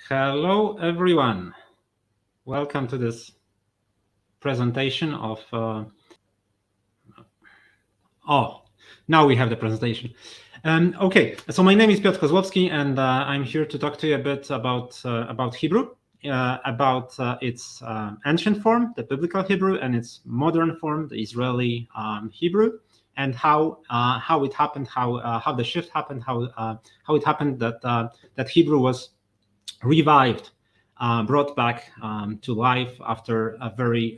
Hello, everyone. Welcome to this presentation of... now we have the presentation. Okay, so my name is Piotr Kozlowski, and I'm here to talk to you a bit about Hebrew, about its ancient form, the biblical Hebrew, and its modern form, the Israeli Hebrew, and how it happened, how the shift happened, how it happened that Hebrew was revived, brought back to life after a very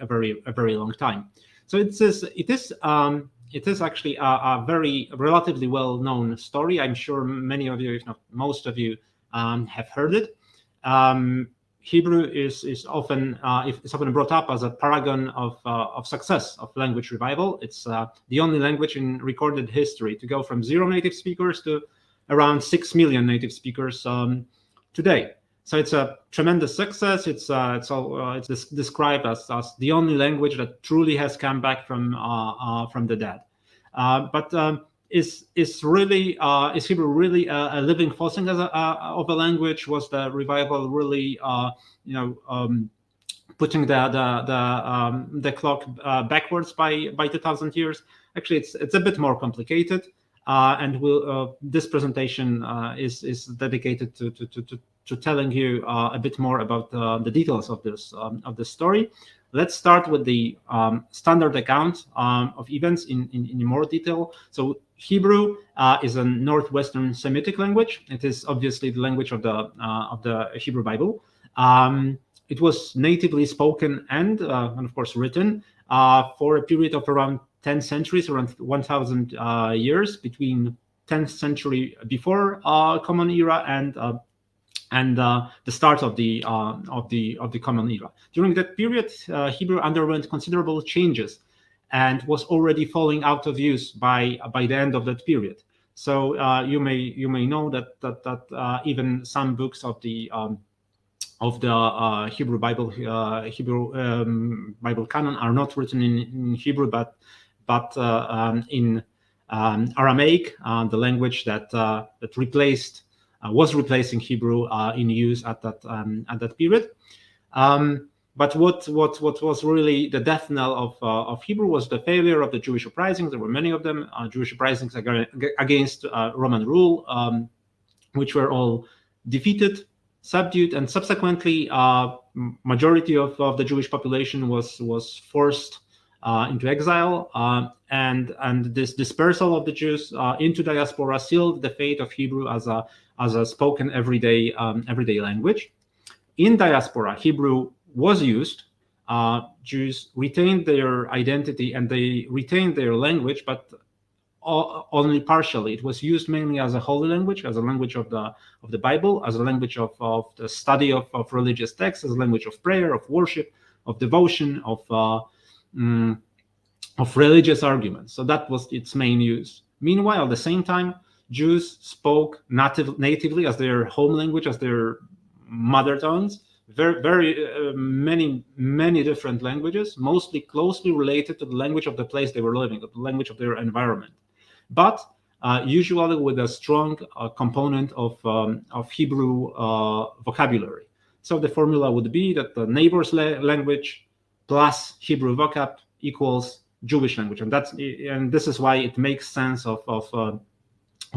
long time. So it is actually a very relatively well-known story. I'm sure many of you, if not most of you, have heard it. Hebrew is often brought up as a paragon of success of language revival. It's the only language in recorded history to go from 0 native speakers to around 6 million native speakers today. So it's a tremendous success. It's described as the only language that truly has come back from the dead. Is Hebrew really a living fossil of a language? Was the revival really putting the clock backwards by 2,000 years? Actually, it's a bit more complicated, and this presentation is dedicated to telling you a bit more about the details of this story. Let's start with the standard account of events in more detail. So Hebrew is a northwestern Semitic language. It is obviously the language of the Hebrew Bible. It was natively spoken and of course written for a period of around 10 centuries, around 1,000 years, between 10th century before Common Era and the start of the Common Era. During that period, Hebrew underwent considerable changes and was already falling out of use by the end of that period. So you may know that even some books of the Hebrew Bible Bible canon are not written in Hebrew, but in Aramaic, the language that was replacing Hebrew in use at that period. But what was really the death knell of Hebrew was the failure of the Jewish uprisings. There were many of them, Jewish uprisings against Roman rule, which were all defeated, subdued, and subsequently majority of the Jewish population was forced into exile, and this dispersal of the Jews into diaspora sealed the fate of Hebrew as a spoken everyday language. In diaspora, Hebrew was used. Jews retained their identity and they retained their language, but only partially. It was used mainly as a holy language, as a language of the Bible, as a language of the study of religious texts, as a language of prayer, of worship, of devotion, of religious arguments. So that was its main use. Meanwhile, at the same time, Jews spoke natively as their home language, as their mother tongues, very many different languages, mostly closely related to the language of the place they were living, the language of their environment, but usually with a strong component of Hebrew vocabulary. So the formula would be that the neighbor's language plus Hebrew vocab equals Jewish language, and this is why it makes sense of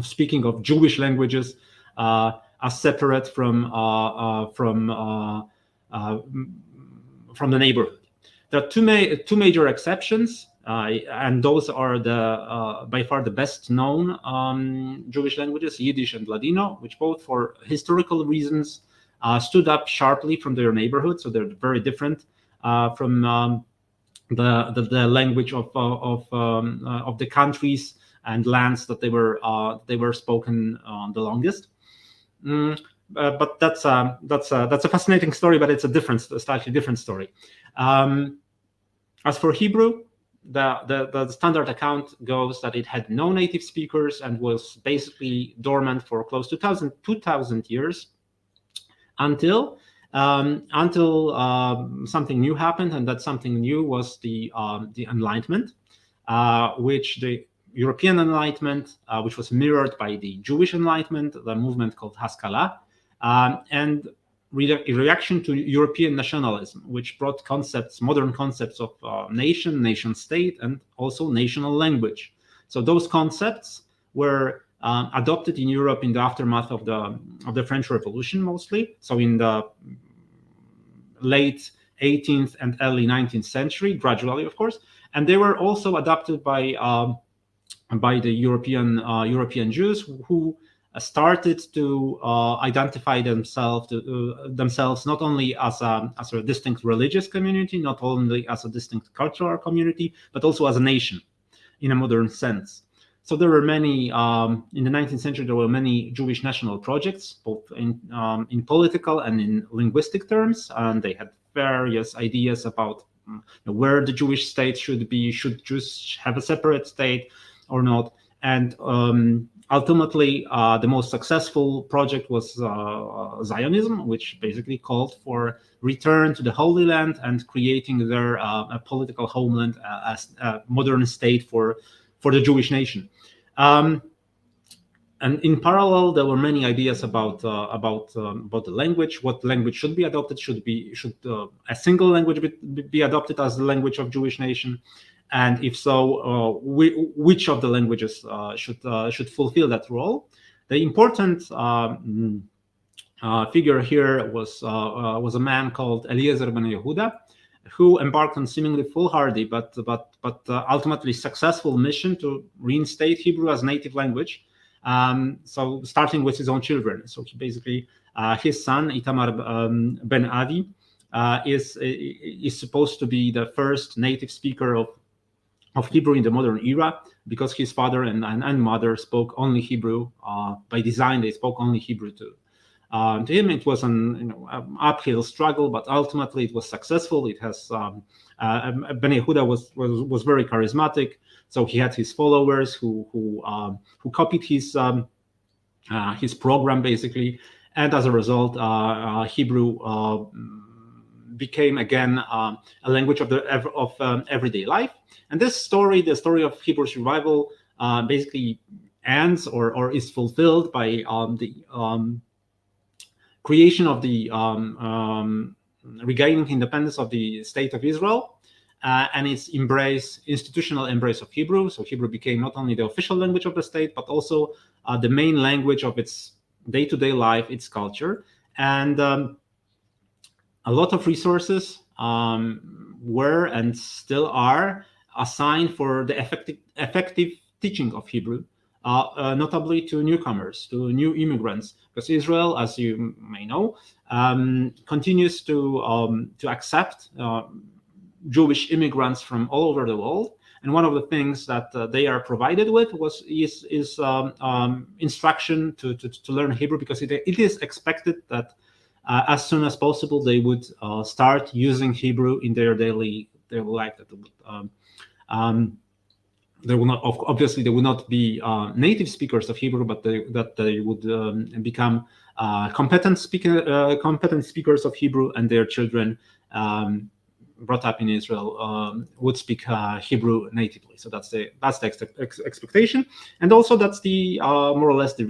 speaking of Jewish languages as separate from the neighborhood. There are two major exceptions, and those are by far the best known Jewish languages, Yiddish and Ladino, which both for historical reasons stood up sharply from their neighborhood. So they're very different from the language of the countries and lands that they were spoken the longest. But that's a fascinating story, but it's a slightly different story. As for Hebrew, the standard account goes that it had no native speakers and was basically dormant for close to 2,000 years until something new happened, and that something new was the Enlightenment, which the European Enlightenment, which was mirrored by the Jewish Enlightenment, the movement called Haskalah, and reaction to European nationalism, which brought modern concepts of nation state, and also national language. So those concepts were adopted in Europe in the aftermath of the French Revolution, mostly. So in the late 18th and early 19th century, gradually, of course, and they were also adopted by the European Jews who started to identify themselves not only as a distinct religious community, not only as a distinct cultural community, but also as a nation in a modern sense. So there were many in the 19th century. There were many Jewish national projects, both in political and in linguistic terms, and they had various ideas about where the Jewish state should be. Should Jews have a separate state or not? And ultimately, the most successful project was Zionism, which basically called for return to the Holy Land and creating there a political homeland as a modern state for the Jewish nation. And in parallel, there were many ideas about the language. What language should be adopted? Should a single language be adopted as the language of Jewish nation? And if so, which of the languages should fulfill that role? The important figure here was a man called Eliezer ben Yehuda, who embarked on seemingly foolhardy but ultimately successful mission to reinstate Hebrew as native language. So starting with his own children. So he basically, his son Itamar ben Avi is supposed to be the first native speaker of Hebrew in the modern era, because his father and mother spoke only Hebrew. By design, they spoke only Hebrew too. To him, it was an uphill struggle, but ultimately it was successful. It has Ben Yehuda was very charismatic, so he had his followers who copied his program basically, and as a result, Hebrew became again a language of everyday life. And this story, the story of Hebrew's revival, basically ends or is fulfilled by the creation of the regaining independence of the state of Israel, and its institutional embrace of Hebrew. So Hebrew became not only the official language of the state, but also the main language of its day-to-day life, its culture. And a lot of resources were and still are assigned for the effective teaching of Hebrew, notably to newcomers, to new immigrants, because Israel, as you may know, continues to accept Jewish immigrants from all over the world. And one of the things that they are provided with is instruction to learn Hebrew, because it is expected that as soon as possible they would start using Hebrew in their daily life. They will not, obviously, they will not be native speakers of Hebrew, but they would become competent speakers of Hebrew, and their children brought up in Israel would speak Hebrew natively. So that's the expectation, and also that's the more or less the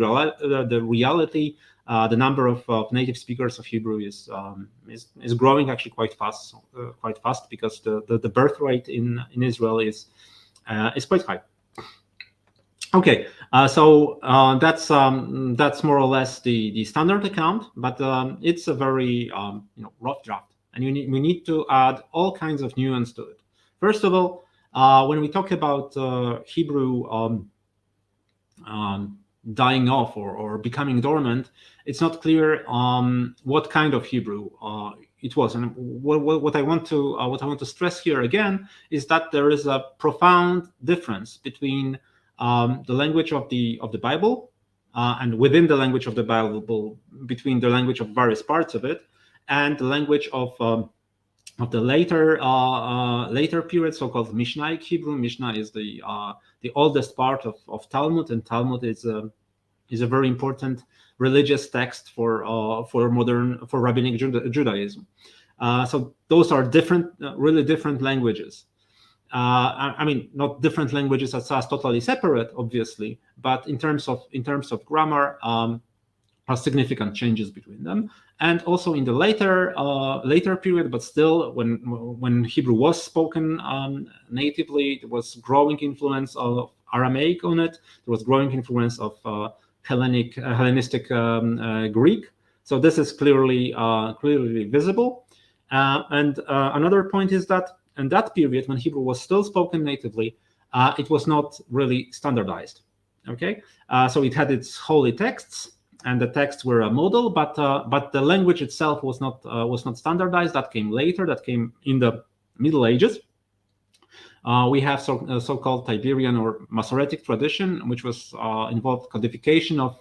reality. The number of native speakers of Hebrew is growing actually quite fast, because the birth rate in Israel is quite high. Okay, so that's more or less the standard account, but it's a very rough draft, and we need to add all kinds of nuance to it. First of all, when we talk about Hebrew dying off or becoming dormant, it's not clear what kind of Hebrew it was. And what I want to stress here again is that there is a profound difference between the language of the Bible and within the language of the Bible, between the language of various parts of it and the language of the later period, so-called Mishnaic Hebrew. Mishnah is the oldest part of Talmud, and Talmud is a very important religious text for rabbinic Judaism. So those are different, really different languages. I mean, not different languages as totally separate, obviously, but in terms of grammar, significant changes between them. And also in the later period, but still, when Hebrew was spoken natively, there was growing influence of Aramaic on it. There was growing influence of Hellenistic Greek. So this is clearly visible. And another point is that in that period, when Hebrew was still spoken natively, it was not really standardized. Okay, so it had its holy texts, and the texts were a model, but the language itself was not standardized. That came later. That came in the Middle Ages. We have so-called Tiberian or Masoretic tradition, which was involved codification of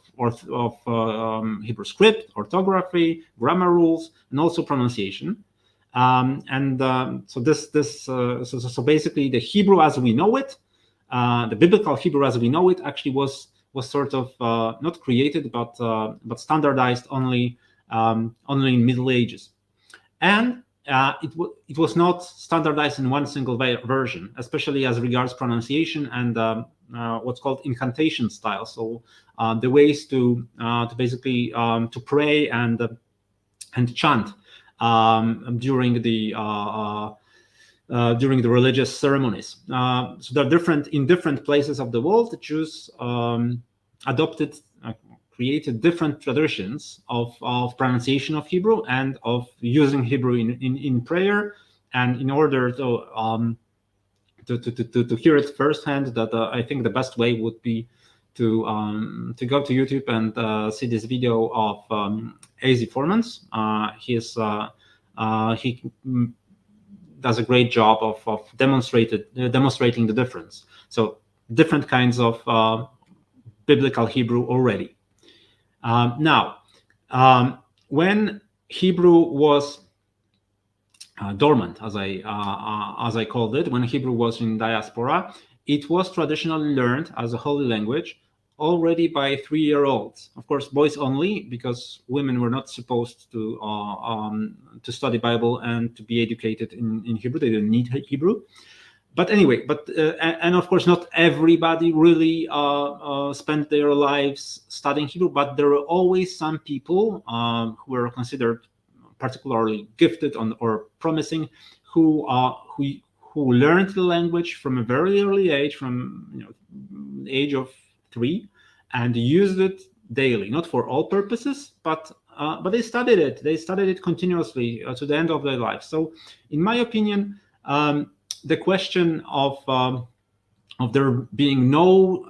Hebrew script, orthography, grammar rules, and also pronunciation. So basically, the Hebrew as we know it, the biblical Hebrew as we know it, actually was sort of not created, but standardized only in Middle Ages, and it was not standardized in one single version, especially as regards pronunciation and what's called incantation style. So the ways to basically to pray and chant during the religious ceremonies. So they're different in different places of the world. The Jews created different traditions of pronunciation of Hebrew and of using Hebrew in prayer. And in order to hear it firsthand, that I think the best way would be to go to YouTube and see this video of A.Z. Formans. He does a great job of demonstrating the difference. So different kinds of biblical Hebrew already. Now, when Hebrew was dormant, as I called it, when Hebrew was in diaspora, it was traditionally learned as a holy language already by 3-year-olds. Of course, boys only, because women were not supposed to study Bible and to be educated in Hebrew. They didn't need Hebrew. But anyway, and of course, not everybody really spent their lives studying Hebrew, but there were always some people who were considered particularly gifted or promising, who learned the language from a very early age, from the age of 3, and used it daily, not for all purposes, but they studied it. They studied it continuously to the end of their life. So, in my opinion, the question of there being no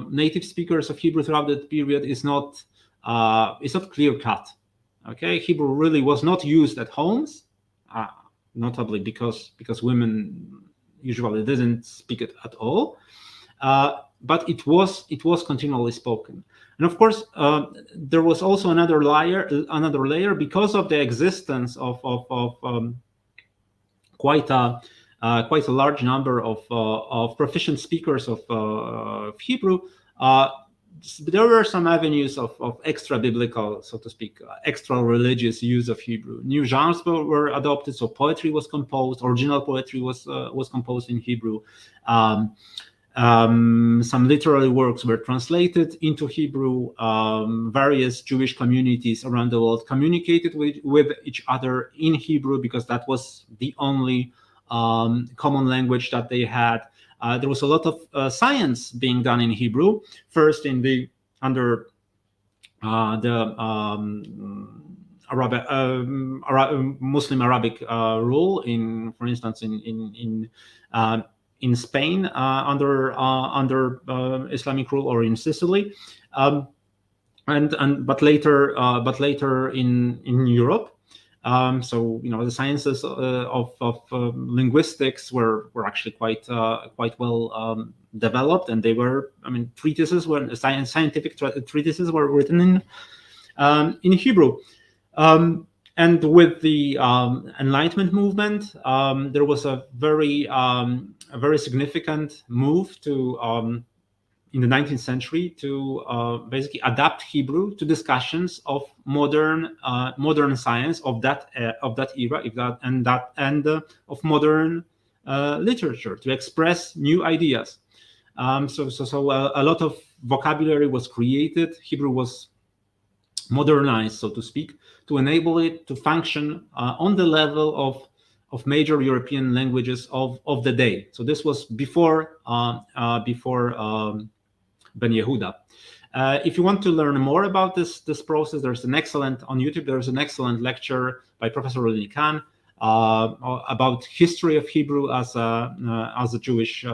native speakers of Hebrew throughout that period is not clear cut. Okay, Hebrew really was not used at homes, notably because women usually didn't speak it at all. But it was continually spoken, and of course there was also another layer because of the existence of quite a large number of proficient speakers of Hebrew. There were some avenues of extra biblical, so to speak, extra religious use of Hebrew. New genres were adopted, so poetry was composed. Original poetry was composed in Hebrew. Some literary works were translated into Hebrew. Various Jewish communities around the world communicated with each other in Hebrew because that was the only common language that they had. There was a lot of science being done in Hebrew, first under the Muslim Arabic rule, for instance, in Spain under Islamic rule, or in Sicily, but later in Europe. So the sciences of linguistics were actually quite well developed, and they were, treatises scientific treatises were written in Hebrew. And with the Enlightenment movement, there was a very significant move to in the 19th century to basically adapt Hebrew to discussions of modern science of that era, and of modern literature, to express new ideas. So a lot of vocabulary was created. Hebrew was modernized, so to speak, to enable it to function on the level of major European languages of the day. So this was before Ben Yehuda. If you want to learn more about this process, there's an excellent on YouTube. There's an excellent lecture by Professor Lily Khan about history of Hebrew as a Jewish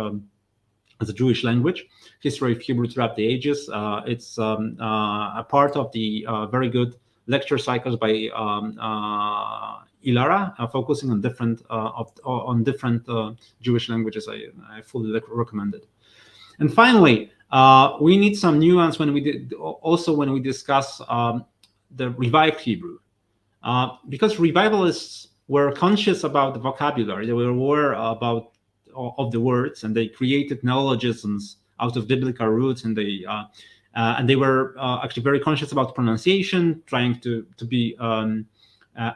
language, history of Hebrew throughout the ages. It's a part of the very good lecture cycles by Ilara, focusing on different Jewish languages. I fully recommend it. And finally, we need some nuance when we discuss the revived Hebrew, because revivalists were conscious about the vocabulary. They were aware of the words, and they created neologisms out of biblical roots, and they were actually very conscious about pronunciation, trying to be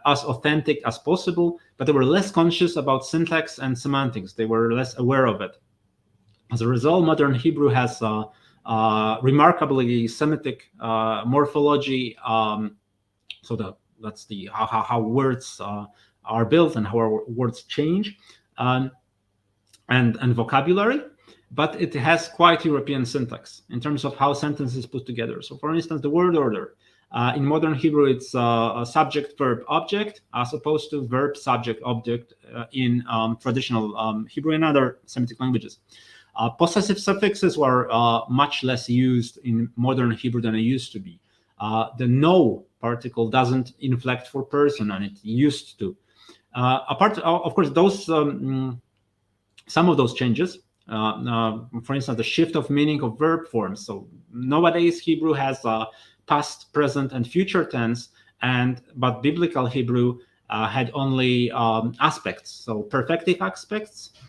as authentic as possible, but they were less conscious about syntax and semantics. They were less aware of it. As a result, modern Hebrew has remarkably Semitic morphology. So that's the how words are built and how our words change, and vocabulary. But it has quite European syntax in terms of how sentences put together. So, for instance, the word order in modern Hebrew, it's a subject, verb, object, as opposed to verb, subject, object in traditional Hebrew and other Semitic languages. Possessive suffixes were much less used in modern Hebrew than they used to be. The no particle doesn't inflect for person, and it used to. Apart, of course, those some of those changes. For instance, the shift of meaning of verb forms. So nowadays Hebrew has past, present, and future tense, but biblical Hebrew had only aspects. So perfective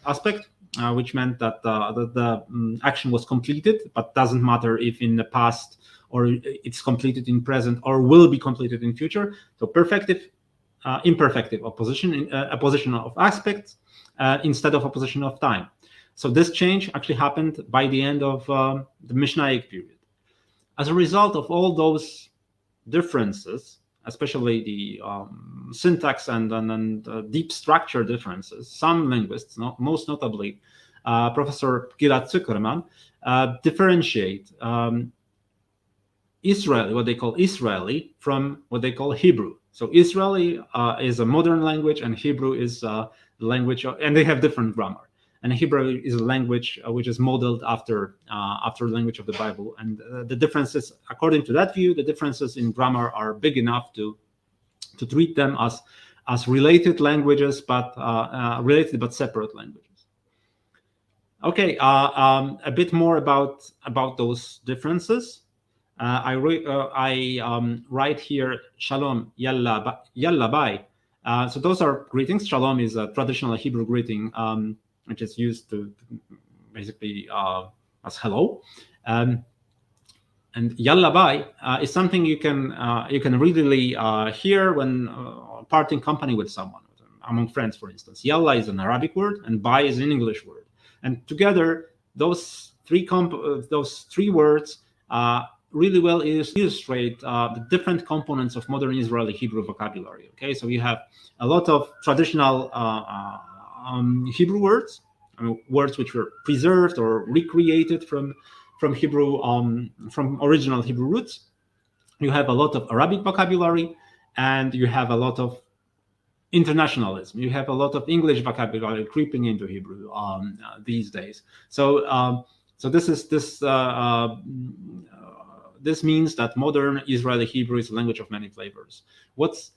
aspect. Which meant that the action was completed, but doesn't matter if in the past or it's completed in present or will be completed in future. So perfective, imperfective, opposition of aspects instead of opposition of time. So this change actually happened by the end of the Mishnaic period. As a result of all those differences, especially the syntax and deep structure differences, some linguists, most notably Professor Gilad Zuckerman, differentiate Israeli, what they call Israeli, from what they call Hebrew. So Israeli is a modern language, and Hebrew is the language, and they have different grammar. And Hebrew is a language which is modeled after the language of the Bible. And the differences, according to that view, the differences in grammar are big enough to treat them as related languages, but related but separate languages. Okay, a bit more about those differences. I write here, Shalom, Yalla, bye. So those are greetings. Shalom is a traditional Hebrew greeting, which is used to basically as hello. And Yalla bye is something you can readily hear when parting company with someone, among friends, for instance. Yalla is an Arabic word, and bye is an English word. And together, those three words really well illustrate the different components of modern Israeli Hebrew vocabulary. Okay, so you have a lot of traditional Hebrew words, words which were preserved or recreated from Hebrew, from original Hebrew roots. You have a lot of Arabic vocabulary, and you have a lot of internationalism. You have a lot of English vocabulary creeping into Hebrew these days. So this means that modern Israeli Hebrew is a language of many flavors. What's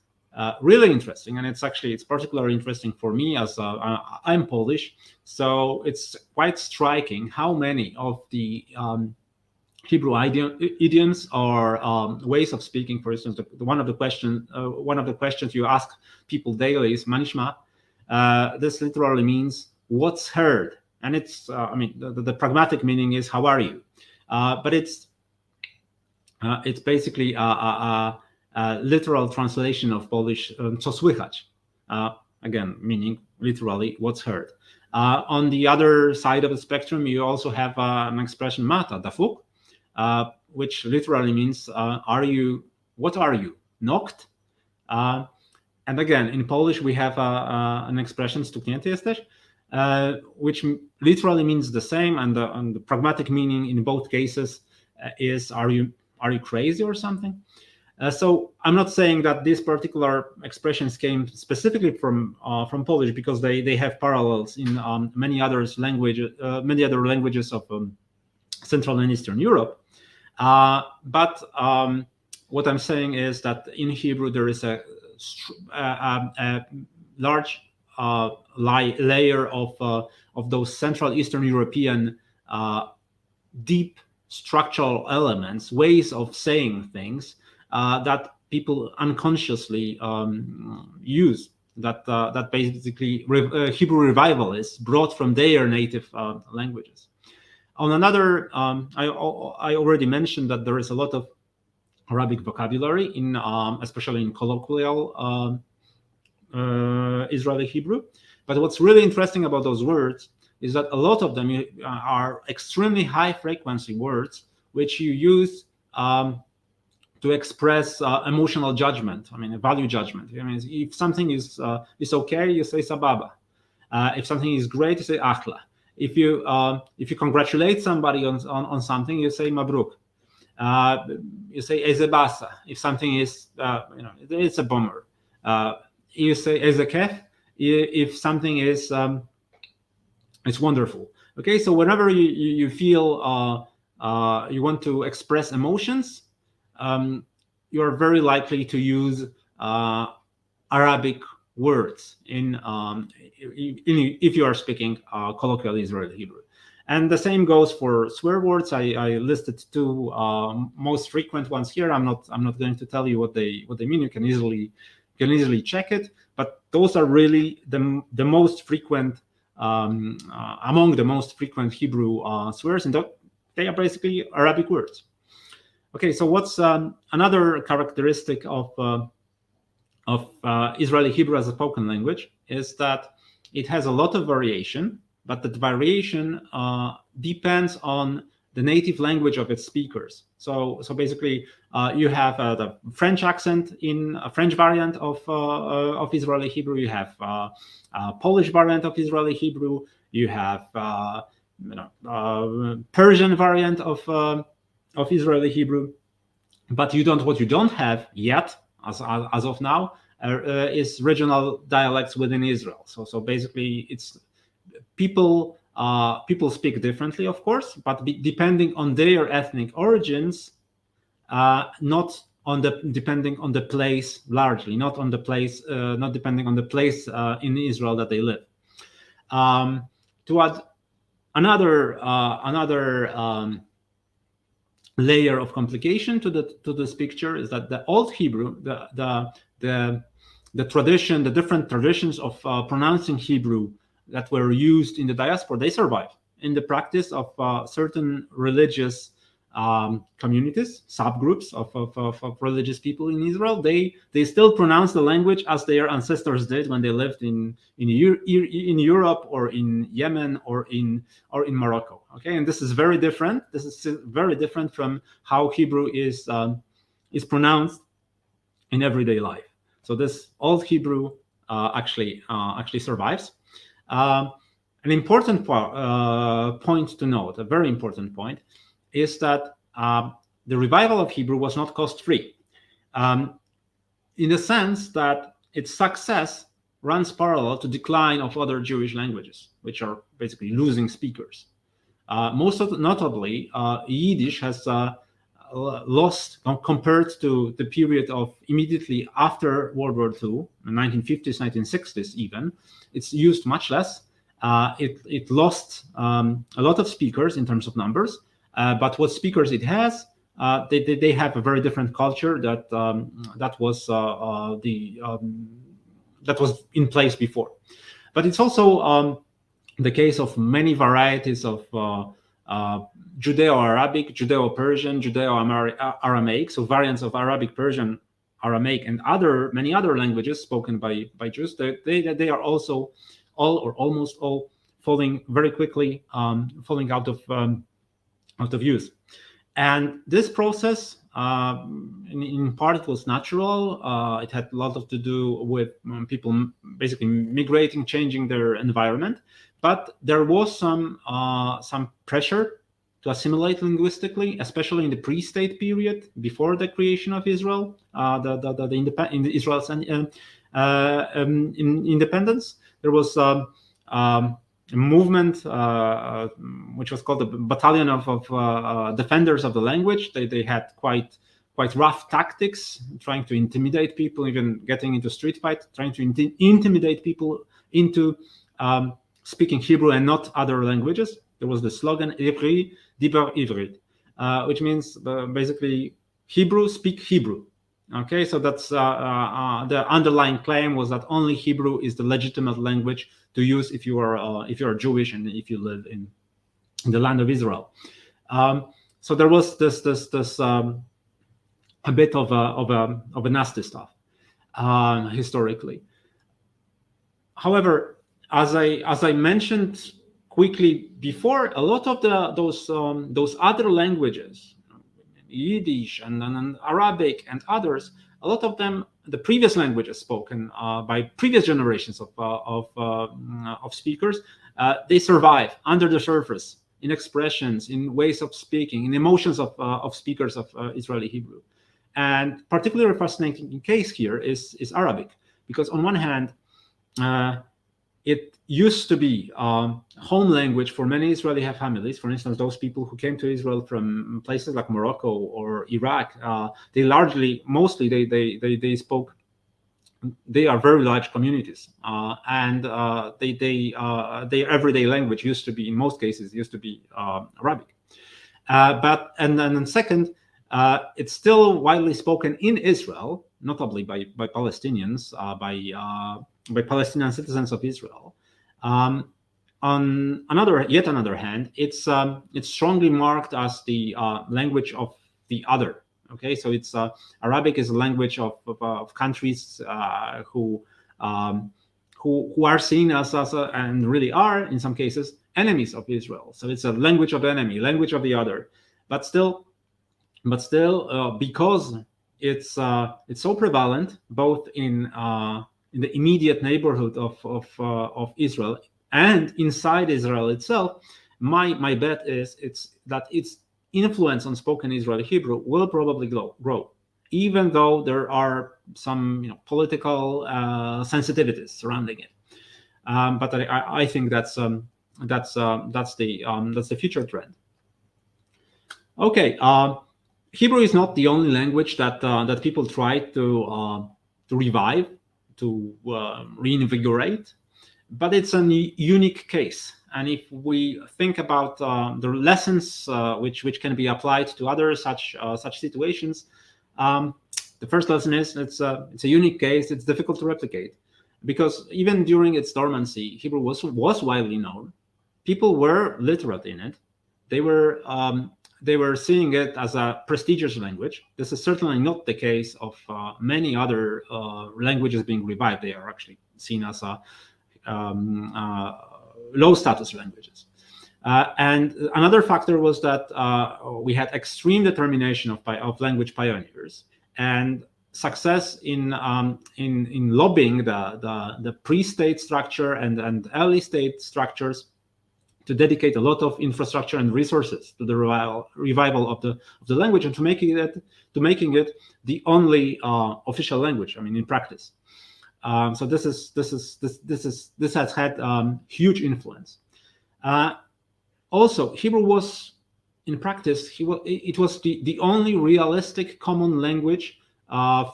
really interesting, and it's particularly interesting for me as I'm Polish, so it's quite striking how many of the Hebrew idioms or ways of speaking. For instance, one of the questions you ask people daily is "Manishma." This literally means "what's heard," and it's the pragmatic meaning is "how are you," but it's basically a literal translation of Polish "co słychać," again meaning literally "what's heard." On the other side of the spectrum, you also have an expression "mata dafuk," which literally means "are you What are you? Noct? And again, in Polish, we have an expression "stuknięty jesteś," which literally means the same, and the pragmatic meaning in both cases is are you crazy or something? So I'm not saying that these particular expressions came specifically from Polish, because they have parallels in many other languages of Central and Eastern Europe. But what I'm saying is that in Hebrew there is a large layer of those Central Eastern European deep structural elements, ways of saying things that people unconsciously use. That basically Hebrew revivalists brought from their native languages. On another, I already mentioned that there is a lot of Arabic vocabulary in, especially in colloquial Israeli Hebrew. But what's really interesting about those words is that a lot of them are extremely high frequency words, which you use to express emotional judgment. I mean, a value judgment. I mean, if something is okay, you say sababa. If something is great, you say achla. If you congratulate somebody on something, you say mabruk. You say ezebasa. If something is it's a bummer. You say ezekef. If something is it's wonderful. Okay, so whenever you feel you want to express emotions, you are very likely to use Arabic words if you are speaking colloquial Israeli Hebrew. And the same goes for swear words. I listed two most frequent ones here. I'm not going to tell you what they mean. You can easily check it. But those are really the most frequent among the most frequent Hebrew swears, and they are basically Arabic words. Okay, so what's another characteristic of Israeli Hebrew as a spoken language is that it has a lot of variation, but that variation depends on the native language of its speakers. So basically, you have the French accent in a French variant of Israeli Hebrew. You have a Polish variant of Israeli Hebrew. You have Persian variant of Israeli Hebrew. But what you don't have yet, as of now, is regional dialects within Israel. So basically, it's people speak differently, of course, but depending on their ethnic origins, not depending on the place largely, not depending on the place in Israel that they live. To add another layer of complication to this picture is that the Old Hebrew, the tradition, the different traditions of pronouncing Hebrew that were used in the diaspora, they survive in the practice of certain religious communities, subgroups of religious people in Israel. They still pronounce the language as their ancestors did when they lived in Europe or in Yemen or in Morocco. Okay, and this is very different. This is very different from how Hebrew is pronounced in everyday life. So this Old Hebrew actually survives. An important point to note, a very important point, is that the revival of Hebrew was not cost-free, in the sense that its success runs parallel to decline of other Jewish languages, which are basically losing speakers. Most notably, Yiddish has lost, compared to the period of immediately after World War II, the 1950s, 1960s even, it's used much less. It lost a lot of speakers in terms of numbers, but what speakers it has, they have a very different culture that was in place before. But it's also the case of many varieties of Judeo-Arabic, Judeo-Persian, Judeo-Aramaic, so variants of Arabic, Persian, Aramaic, and many other languages spoken by Jews. They are also all or almost all falling very quickly, falling out of use. And this process, in part, it was natural. It had a lot to do with people basically migrating, changing their environment. But there was some pressure to assimilate linguistically, especially in the pre-state period before the creation of Israel, in Israel's independence. There was a movement which was called the Battalion of Defenders of the Language. They had quite rough tactics, trying to intimidate people, even getting into street fight, trying to intimidate people into speaking Hebrew and not other languages. There was the slogan "Ivri dibar Ivrit," which means basically Hebrew, speak Hebrew. Okay, so that's the underlying claim was that only Hebrew is the legitimate language to use if you are Jewish and if you live in the land of Israel. So there was this a bit of a nasty stuff historically. However, as I mentioned quickly before, a lot of those other languages, Yiddish and Arabic and others, a lot of them, the previous languages spoken by previous generations of speakers, they survive under the surface in expressions, in ways of speaking, in emotions of speakers of Israeli Hebrew. And particularly fascinating case here is Arabic, because on one hand, it used to be home language for many Israeli families. For instance, those people who came to Israel from places like Morocco or Iraq, they mostly spoke. They are very large communities, and their everyday language used to be, in most cases, Arabic. But then second, it's still widely spoken in Israel, notably by Palestinians, by Palestinian citizens of Israel. On yet another hand, it's strongly marked as the language of the other. Okay, so it's Arabic is a language of countries who are seen as and really are in some cases enemies of Israel. So it's a language of the enemy, language of the other. But still, because it's so prevalent both in the immediate neighborhood of Israel and inside Israel itself, my bet is that its influence on spoken Israeli Hebrew will probably grow, even though there are some political sensitivities surrounding it. But I think that's the future trend. Okay, Hebrew is not the only language that people try to revive, to reinvigorate, but it's a unique case. And if we think about the lessons which can be applied to other such situations, the first lesson is it's a unique case. It's difficult to replicate, because even during its dormancy, Hebrew was widely known. People were literate in it. They were seeing it as a prestigious language. This is certainly not the case of many other languages being revived. They are actually seen as low status languages. And another factor was that we had extreme determination of language pioneers and success in lobbying the pre-state structure and early state structures to dedicate a lot of infrastructure and resources to the revival of the language and to making it the only official language. I mean, in practice. So this has had huge influence. Also, Hebrew was, in practice, it was the only realistic common language to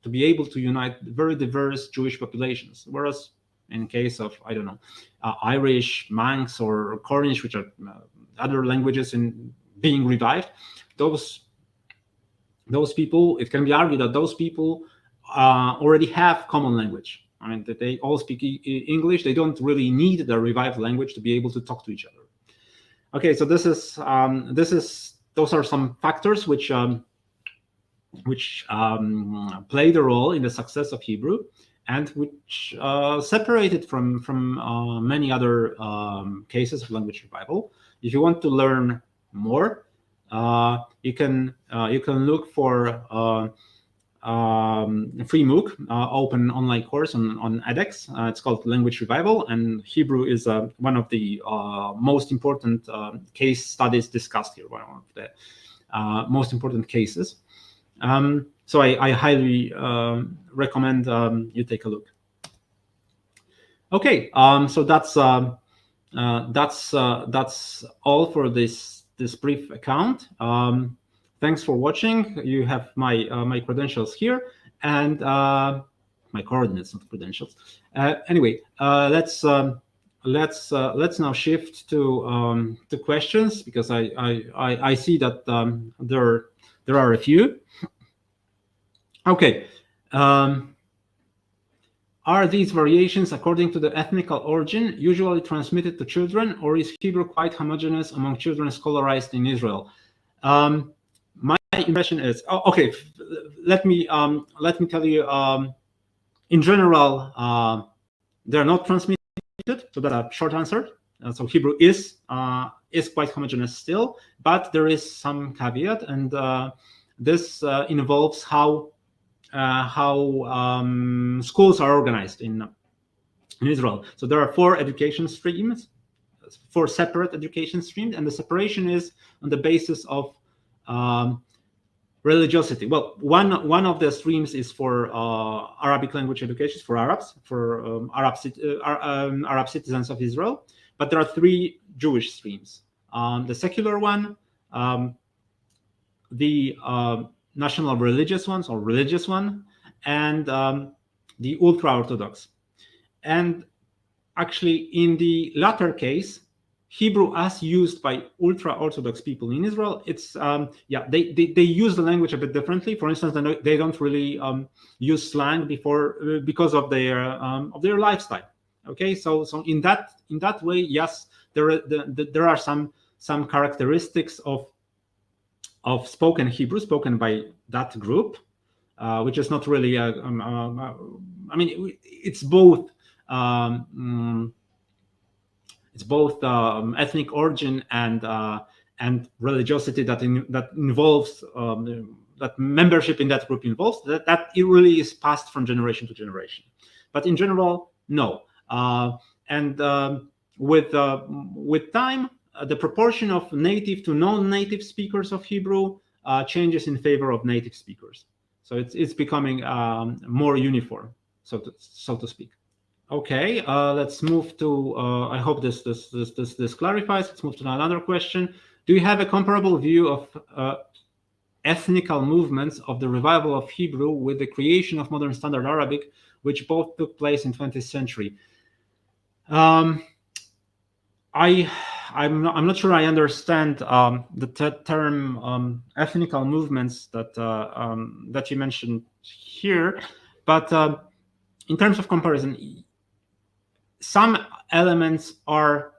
be able to unite very diverse Jewish populations. Whereas in case of, I don't know, Irish, Manx, or Cornish, which are other languages being revived, those people, it can be argued that those people already have common language. I mean, that they all speak English. They don't really need the revived language to be able to talk to each other. Okay, so those are some factors which played a role in the success of Hebrew. and which separate it from many other cases of language revival. If you want to learn more, you can look for free MOOC, open online course on edX. It's called Language Revival, and Hebrew is one of the most important case studies discussed here, one of the most important cases. So I highly recommend you take a look. Okay, so that's all for this brief account. Thanks for watching. You have my my credentials here, and my coordinates, not credentials. Anyway, let's now shift to questions, because I see that there are a few. Okay. Are these variations according to the ethnical origin usually transmitted to children, or is Hebrew quite homogeneous among children scholarized in Israel? My impression is, okay, let me tell you, in general, they're not transmitted, so that's a short answer. So Hebrew is quite homogeneous still, but there is some caveat, and this involves how schools are organized in Israel. So there are 4 education streams, 4 separate education streams, and the separation is on the basis of religiosity. Well, one of the streams is for Arabic language education, for Arabs, for Arab citizens of Israel. But there are 3 Jewish streams. The secular one, the national religious ones, or religious one, and the ultra-Orthodox. And actually, in the latter case, Hebrew as used by ultra-Orthodox people in Israel, it's they use the language a bit differently. For instance, they don't really use slang because of their lifestyle. Okay, so in that way, yes, there are some characteristics of spoken Hebrew spoken by that group, which is not really I mean, it's both ethnic origin and religiosity that involves that membership in that group involves, that it really is passed from generation to generation. But in general, no. And with time, the proportion of native to non-native speakers of Hebrew changes in favor of native speakers. So it's becoming more uniform, so to speak. Okay, let's move to. I hope this clarifies. Let's move to another question. Do you have a comparable view of ethnical movements of the revival of Hebrew with the creation of modern Standard Arabic, which both took place in 20th century? I'm not sure I understand the term ethnical movements that you mentioned here, but in terms of comparison, some elements are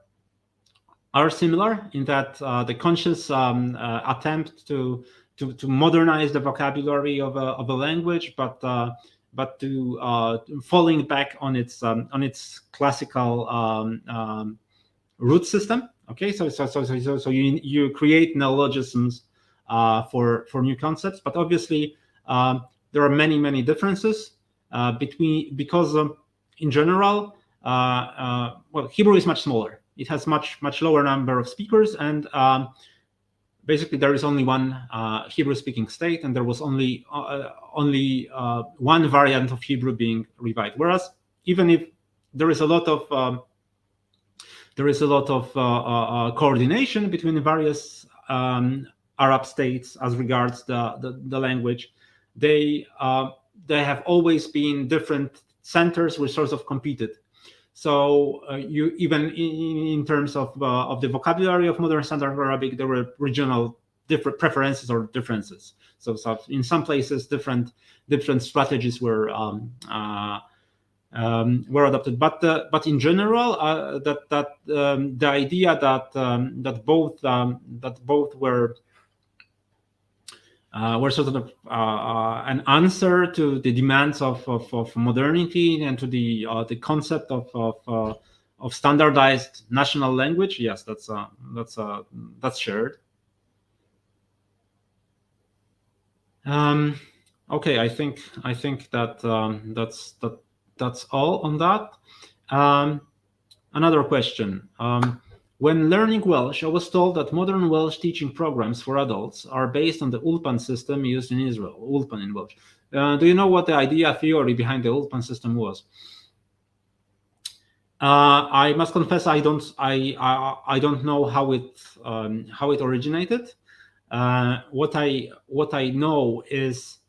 similar in that the conscious attempt to modernize the vocabulary of a language, but to falling back on its classical root system. Okay, so you create neologisms for new concepts, but obviously there are many differences because in general, well, Hebrew is much smaller. It has much lower number of speakers, and basically there is only one Hebrew-speaking state, and there was only one variant of Hebrew being revived. Whereas even if there is a lot of coordination between the various Arab states as regards the language, they have always been different centers which sort of competed. So you even in terms of the vocabulary of modern Standard Arabic, there were regional different preferences or differences. So in some places, different strategies were adopted. But in general, the idea that both were were sort of an answer to the demands of modernity and to the concept of standardized national language. Yes, that's shared. Okay, I think that that's all on that. Another question. When learning Welsh, I was told that modern Welsh teaching programs for adults are based on the Ulpan system used in Israel, Ulpan in Welsh. Do you know what the idea, theory behind the Ulpan system was? I must confess, I don't know how it originated. What I know is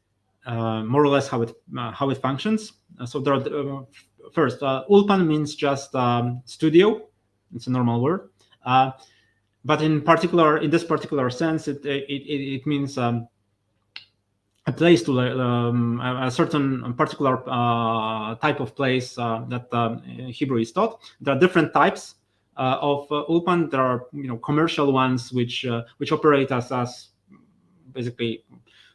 more or less how it functions. So there are first, Ulpan means just studio. It's a normal word. But in this particular sense, it means a place to a certain particular type of place that Hebrew is taught. There are different types of Ulpan. There are commercial ones which operate as basically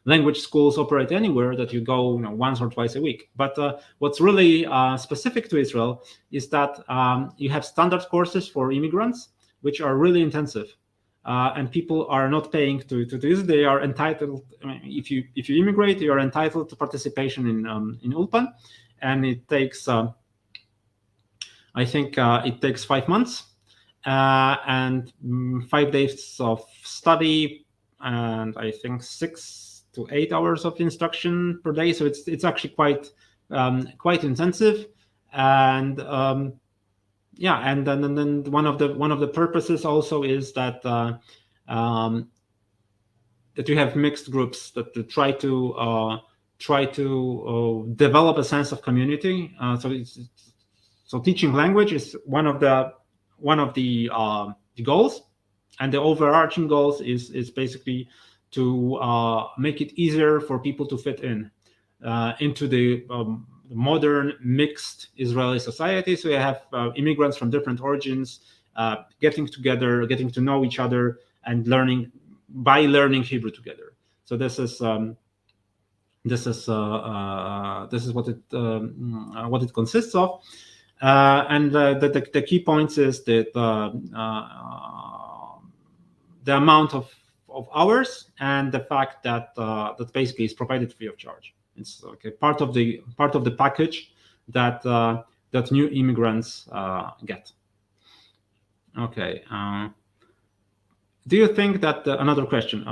language schools operate anywhere that you go once or twice a week. But what's really specific to Israel is that you have standard courses for immigrants, which are really intensive. And people are not paying to this. They are entitled. I mean, if you immigrate, you are entitled to participation in Ulpan, and it takes. I think it takes 5 months and 5 days of study, and I think 6 to 8 hours of instruction per day. So it's actually quite intensive, and yeah, and then one of the purposes also is that that you have mixed groups that try to develop a sense of community. So teaching language is one of the goals, and the overarching goals is basically to make it easier for people to fit into the modern mixed Israeli society. So you have immigrants from different origins getting together, getting to know each other, and learning Hebrew together. So this is what it consists of. And the key points is that the amount of hours and the fact that that basically is provided free of charge. It's part of the package that new immigrants get. Okay. Do you think that another question?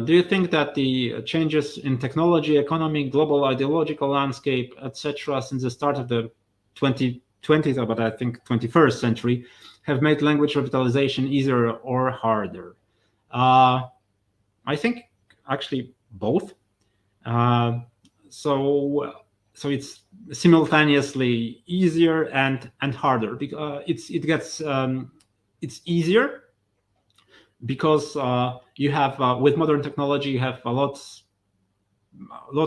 Do you think that the changes in technology, economy, global ideological landscape, etc., since the start of the 20th, but I think 21st century, have made language revitalization easier or harder? I think actually both. So it's simultaneously easier and harder because it's easier because you have with modern technology you have a lot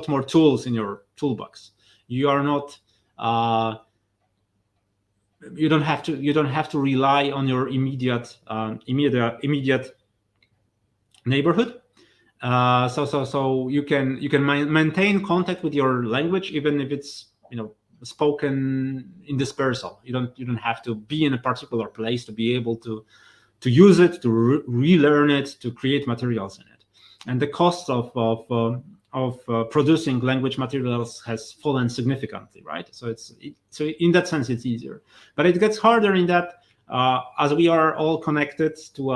more tools in your toolbox. You are not you don't have to rely on your immediate neighborhood. So you can maintain contact with your language even if it's spoken in dispersal. You don't have to be in a particular place to be able to use it, to relearn it, to create materials in it. And the cost of producing language materials has fallen significantly, right? So so in that sense it's easier, but it gets harder in that as we are all connected to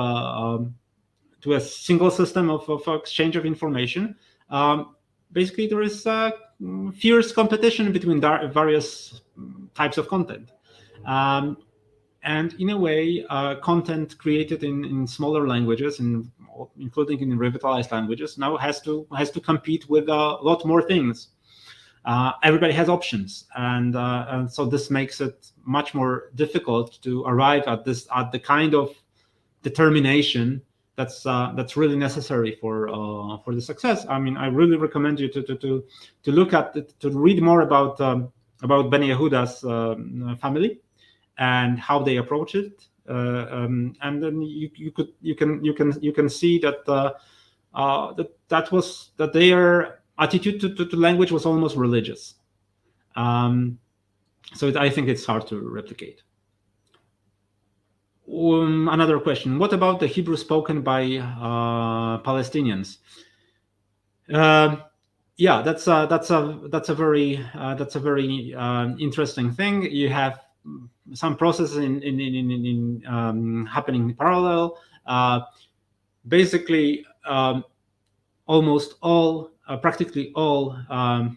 a single system of exchange of information. Basically, there is fierce competition between various types of content. And in a way, content created in smaller languages, including in revitalized languages, now has to compete with a lot more things. Everybody has options, and so this makes it much more difficult to arrive at the kind of determination that's really necessary for the success. I mean, I really recommend you to look at to read more about Beni Yehuda's family and how they approach it, and then you can see that that their attitude to language was almost religious. So I think it's hard to replicate. Another question: what about the Hebrew spoken by Palestinians? Yeah, that's a very interesting thing. You have some processes happening in parallel. Basically, almost all, practically all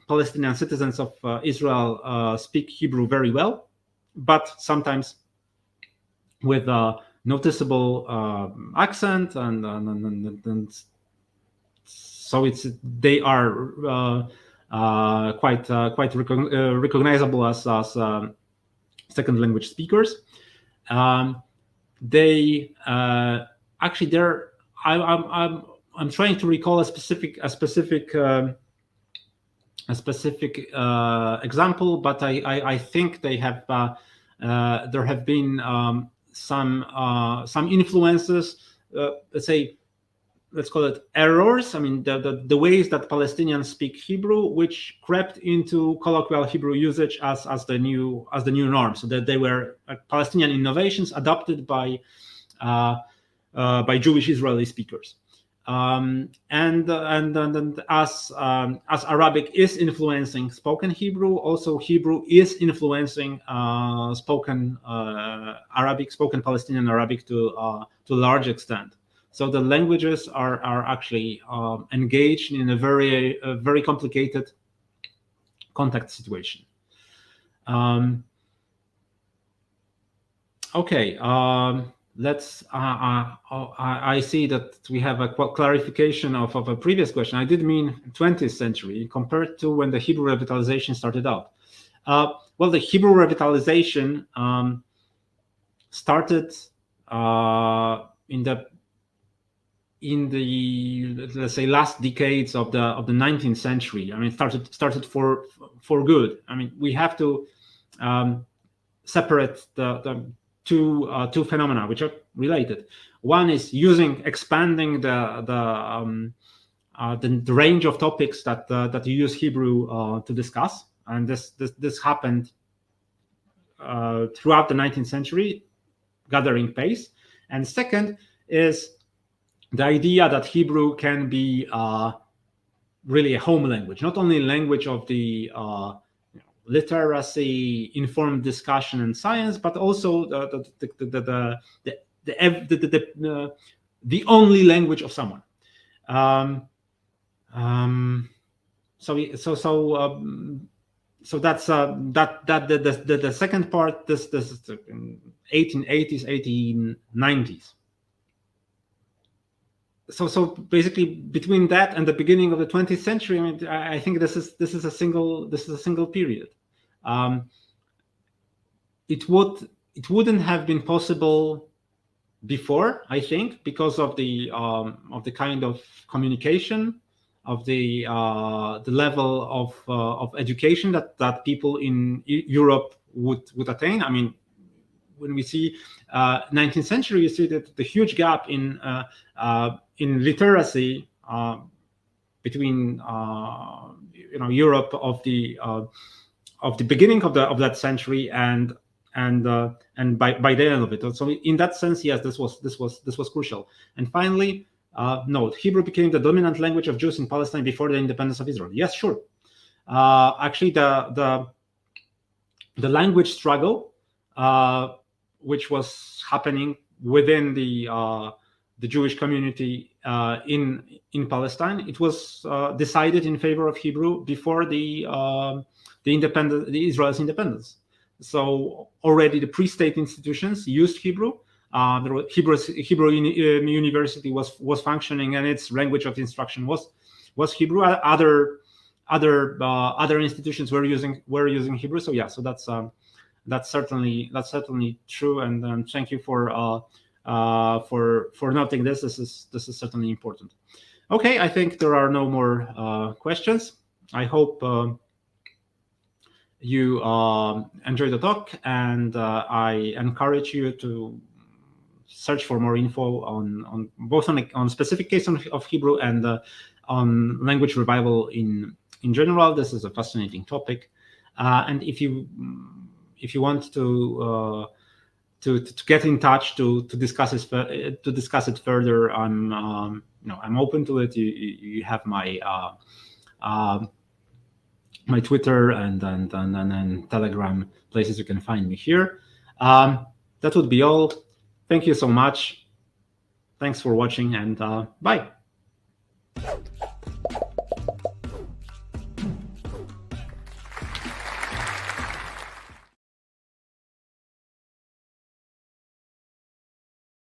Palestinian citizens of Israel speak Hebrew very well, but sometimes with a noticeable accent, and so they are quite recognizable as second language speakers. They actually they're I'm trying to recall a specific example, but I think they have there have been some influences, let's call it errors. I mean, the ways that Palestinians speak Hebrew, which crept into colloquial Hebrew usage as the new norm, so that they were Palestinian innovations adopted by Jewish Israeli speakers. And as Arabic is influencing spoken Hebrew, also Hebrew is influencing spoken Arabic, spoken Palestinian Arabic to a large extent. So the languages are actually engaged in a very complicated contact situation. Okay. Let's. I see that we have a clarification of a previous question. I did mean 20th century compared to when the Hebrew revitalization started out. Well, the Hebrew revitalization started in the let's say last decades of the 19th century. I mean, started for good. I mean, we have to separate the two phenomena which are related. One is expanding the range of topics that you use Hebrew to discuss, and this happened throughout the 19th century, gathering pace. And second is the idea that Hebrew can be really a home language, not only a language of the literacy, informed discussion, and science, but also the only language of someone. So that's the second part. This is the 1880s, 1890s. So basically, between that and the beginning of the 20th century, I mean, I think this is a single period. It wouldn't have been possible before, I think, because of the kind of communication, of the level of education that people in Europe would attain. I mean, when we see 19th century, you see that the huge gap in literacy between Europe of the beginning of that century and by the end of it. So in that sense, yes, this was crucial. And finally, note, Hebrew became the dominant language of Jews in Palestine before the independence of Israel. Yes, sure. Actually, the language struggle, which was happening within the Jewish community in Palestine, it was decided in favor of Hebrew before the Israel's independence. So already the pre-state institutions used Hebrew. Hebrew University was functioning, and its language of instruction was Hebrew. Other institutions were using Hebrew. So yeah, so that's certainly true. And thank you for noting this. This is certainly important. Okay, I think there are no more questions. I hope you enjoy the talk, and I encourage you to search for more info on both on specific case of Hebrew and on language revival in general. This is a fascinating topic, and if you want to get in touch to discuss it further, I'm open to it. You have my my Twitter and Telegram places you can find me here. That would be all. Thank you so much. Thanks for watching, and bye.